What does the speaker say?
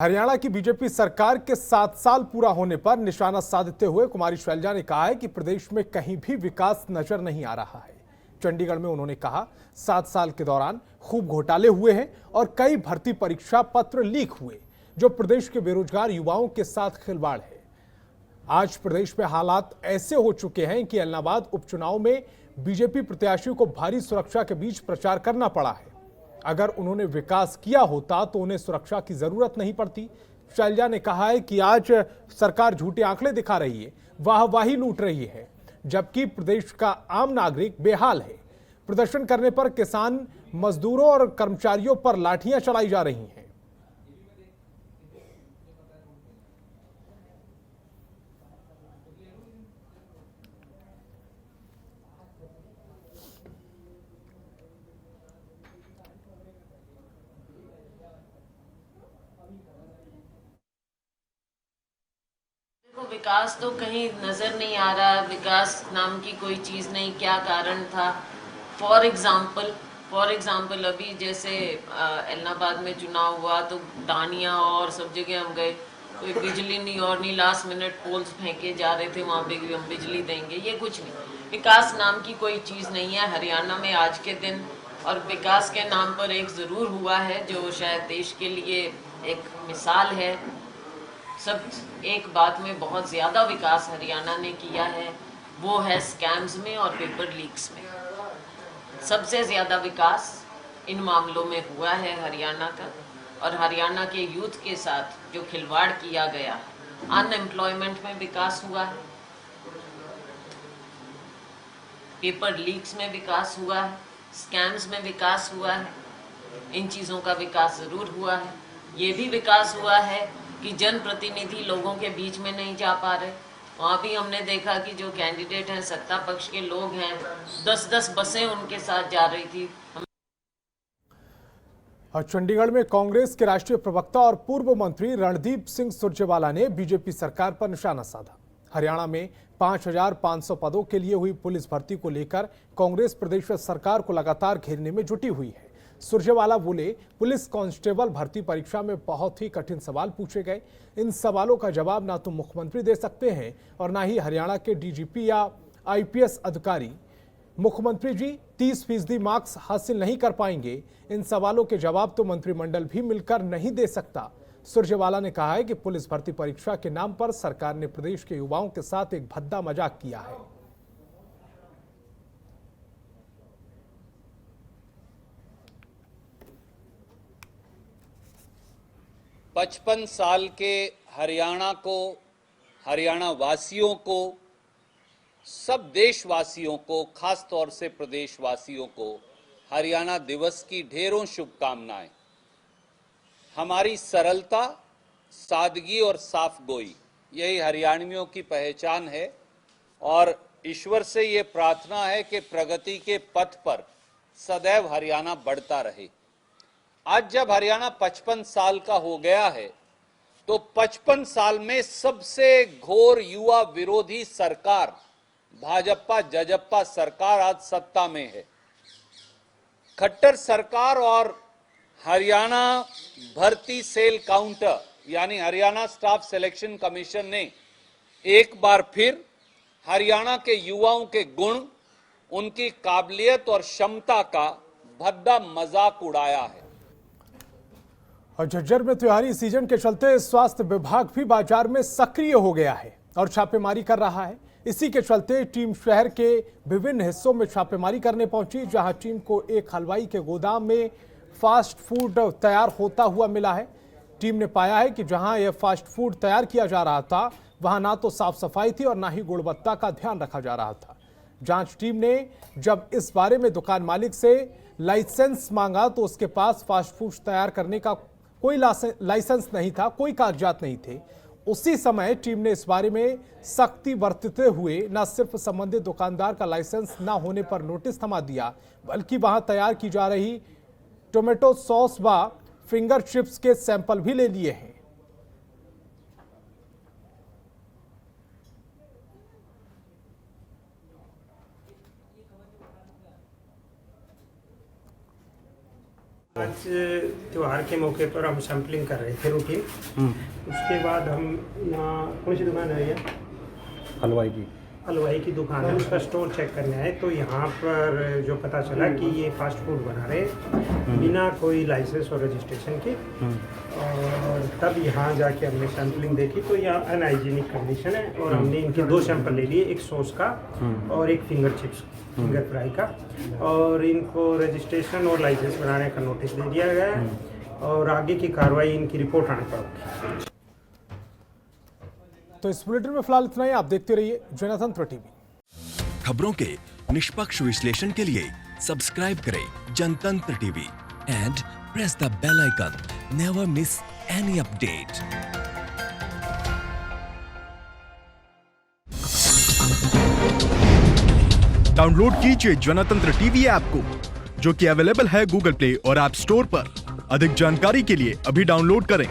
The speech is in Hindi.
हरियाणा की बीजेपी सरकार के 7 साल पूरा होने पर निशाना साधते हुए कुमारी शैलजा ने कहा है कि प्रदेश में कहीं भी विकास नजर नहीं आ रहा है। चंडीगढ़ में उन्होंने कहा 7 साल के दौरान खूब घोटाले हुए हैं और कई भर्ती परीक्षा पत्र लीक हुए, जो प्रदेश के बेरोजगार युवाओं के साथ खिलवाड़ है। आज प्रदेश में हालात ऐसे हो चुके हैं कि एलनाबाद उपचुनाव में बीजेपी प्रत्याशियों को भारी सुरक्षा के बीच प्रचार करना पड़ा है। अगर उन्होंने विकास किया होता तो उन्हें सुरक्षा की जरूरत नहीं पड़ती। शैलजा ने कहा है कि आज सरकार झूठे आंकड़े दिखा रही है, वाहवाही लूट रही है, जबकि प्रदेश का आम नागरिक बेहाल है। प्रदर्शन करने पर किसान, मजदूरों और कर्मचारियों पर लाठियां चलाई जा रही हैं। विकास तो कहीं नजर नहीं आ रहा। विकास नाम की कोई चीज नहीं। क्या कारण था? फॉर एग्जाम्पल अभी जैसे एलनाबाद में चुनाव हुआ तो दानिया और सब जगह हम गए, कोई बिजली नहीं और नहीं, लास्ट मिनट पोल्स फेंके जा रहे थे, वहां पे हम बिजली देंगे, ये कुछ नहीं। विकास नाम की कोई चीज नहीं है हरियाणा में आज के दिन। और विकास के नाम पर एक जरूर हुआ है जो शायद देश के लिए एक मिसाल है। सब एक बात में बहुत ज़्यादा विकास हरियाणा ने किया है, वो है स्कैम्स में और पेपर लीक्स में। सबसे ज़्यादा विकास इन मामलों में हुआ है हरियाणा का। और हरियाणा के यूथ के साथ जो खिलवाड़ किया गया, अनएम्प्लॉयमेंट में विकास हुआ है, पेपर लीक्स में विकास हुआ है, स्कैम्स में विकास हुआ है। इन चीज़ों का विकास ज़रूर हुआ है। ये भी विकास हुआ है कि जनप्रतिनिधि लोगों के बीच में नहीं जा पा रहे। वहाँ भी हमने देखा कि जो कैंडिडेट हैं, सत्ता पक्ष के लोग हैं, 10-10 बसें उनके साथ जा रही थी। और चंडीगढ़ में कांग्रेस के राष्ट्रीय प्रवक्ता और पूर्व मंत्री रणदीप सिंह सुरजेवाला ने बीजेपी सरकार पर निशाना साधा। हरियाणा में 5,500 पदों के लिए हुई पुलिस भर्ती को लेकर कांग्रेस प्रदेश सरकार को लगातार घेरने में जुटी हुई है। सुरजेवाला बोले, पुलिस कांस्टेबल भर्ती परीक्षा में बहुत ही कठिन सवाल पूछे गए। इन सवालों का जवाब ना तो मुख्यमंत्री दे सकते हैं और ना ही हरियाणा के डीजीपी या आईपीएस अधिकारी। मुख्यमंत्री जी 30% मार्क्स हासिल नहीं कर पाएंगे। इन सवालों के जवाब तो मंत्रिमंडल भी मिलकर नहीं दे सकता। सुरजेवाला ने कहा है कि पुलिस भर्ती परीक्षा के नाम पर सरकार ने प्रदेश के युवाओं के साथ एक भद्दा मजाक किया है। 55 साल के हरियाणा को, हरियाणा वासियों को, सब देशवासियों को, खास तौर से प्रदेशवासियों को हरियाणा दिवस की ढेरों शुभकामनाएं। हमारी सरलता, सादगी और साफगोई, यही हरियाणवियों की पहचान है और ईश्वर से ये प्रार्थना है कि प्रगति के पथ पर सदैव हरियाणा बढ़ता रहे। आज जब हरियाणा 55 साल का हो गया है तो 55 साल में सबसे घोर युवा विरोधी सरकार भाजपा जजप्पा सरकार आज सत्ता में है। खट्टर सरकार और हरियाणा भर्ती सेल काउंटर यानी हरियाणा स्टाफ सिलेक्शन कमीशन ने एक बार फिर हरियाणा के युवाओं के गुण, उनकी काबिलियत और क्षमता का भद्दा मजाक उड़ाया है। और झज्जर में त्योहारी सीजन के चलते स्वास्थ्य विभाग भी बाजार में सक्रिय हो गया है और छापेमारी कर रहा है। इसी के चलते टीम शहर के विभिन्न हिस्सों में छापेमारी करने पहुंची, जहां टीम को एक हलवाई के गोदाम में फास्ट फूड तैयार होता हुआ मिला है। टीम ने पाया है कि जहां यह फास्ट फूड तैयार किया जा रहा था, वहां ना तो साफ सफाई थी और ना ही गुणवत्ता का ध्यान रखा जा रहा था। जांच टीम ने जब इस बारे में दुकान मालिक से लाइसेंस मांगा तो उसके पास फास्ट फूड तैयार करने का कोई लाइसेंस नहीं था, कोई कागजात नहीं थे। उसी समय टीम ने इस बारे में सख्ती बरतते हुए न सिर्फ संबंधित दुकानदार का लाइसेंस न होने पर नोटिस थमा दिया, बल्कि वहां तैयार की जा रही टोमेटो सॉस व फिंगर चिप्स के सैंपल भी ले लिए हैं। आज त्यौहार के मौके पर हम सैम्पलिंग कर रहे थे रूटीन। उसके बाद हम यहाँ कौन सी दुकान है ये? हलवाई की दुकान है, उसका स्टोर चेक करने आए तो यहाँ पर जो पता चला कि ये फास्ट फूड बना रहे बिना कोई लाइसेंस और रजिस्ट्रेशन के। और तब यहाँ जाके हमने सैम्पलिंग देखी तो यहाँ अनहाइजीनिक कंडीशन है और हमने इनके 2 सैंपल ले लिए, एक सॉस का और एक फिंगर फ्राई का, और इनको रजिस्ट्रेशन और लाइसेंस बनाने का नोटिस दे दिया गया है और आगे की कार्रवाई इनकी रिपोर्ट आने पर होगी। तो इस बुलेटिन में फिलहाल इतना ही। आप देखते रहिए जनतंत्र टीवी। खबरों के निष्पक्ष विश्लेषण के लिए सब्सक्राइब करें Jantantra TV and press the bell icon. Never miss any update. Download कीजिए जनतंत्र टीवी ऐप को, जो कि अवेलेबल है गूगल प्ले और ऐप स्टोर पर। अधिक जानकारी के लिए अभी डाउनलोड करें।